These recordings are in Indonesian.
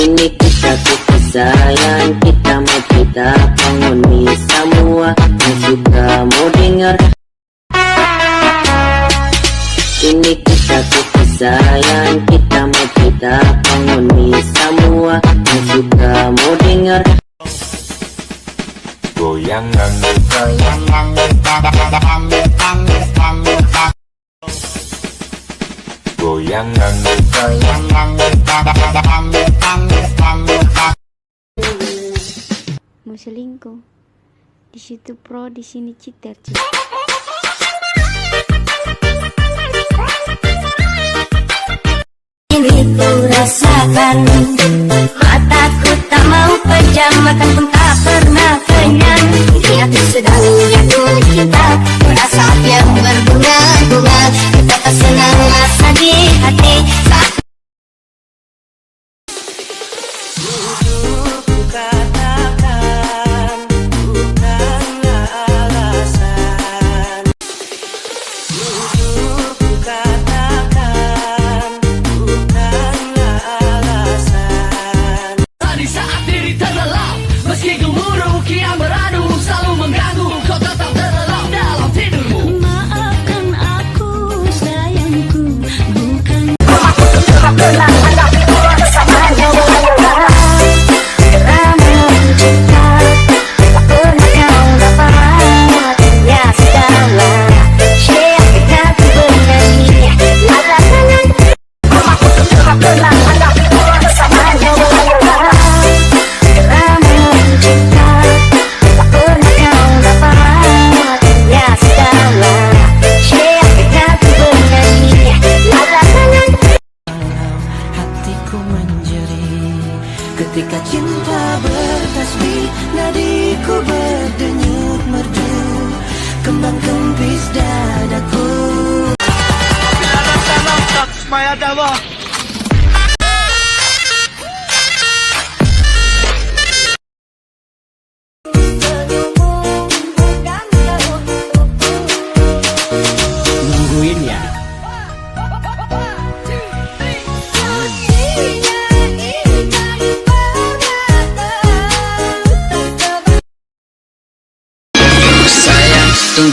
Ini kita sayang, kita mau kita penghuni semua yang suka mau dengar. Ini kita sayang, kita mau kita penghuni semua yang suka mau dengar. Goyangan, goyangan, goyangan, mau selingkuh, di situ pro, di sini cheater. Ini ku rasakan, mataku tak mau pejam, makan pun tak pernah kenyang. Ini hati sedang jatuh kita, merasa yang berbunga-bunga. Betapa senang rasa di hati saat ketika cinta bertasbih, nadiku berdenyut merdu, kembang kempis dadaku. Nungguin ya.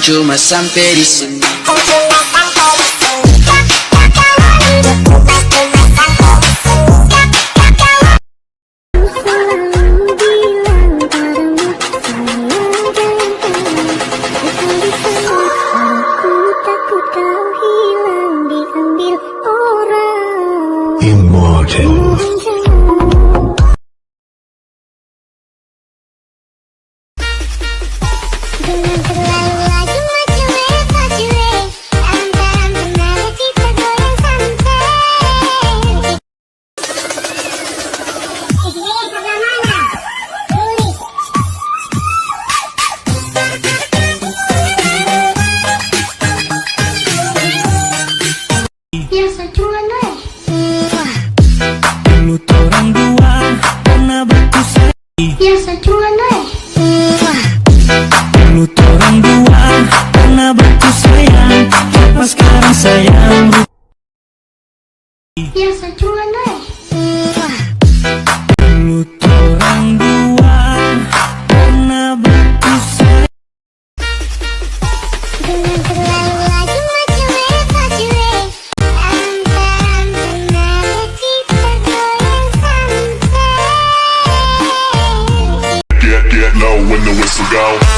Cuma sampai di sini. Immortal. Sayang, biasa cuman lu torang dua pernah berpisah. dengan terlalu laju cuek. Antara benar kita goyang santai. Get low when the whistle go.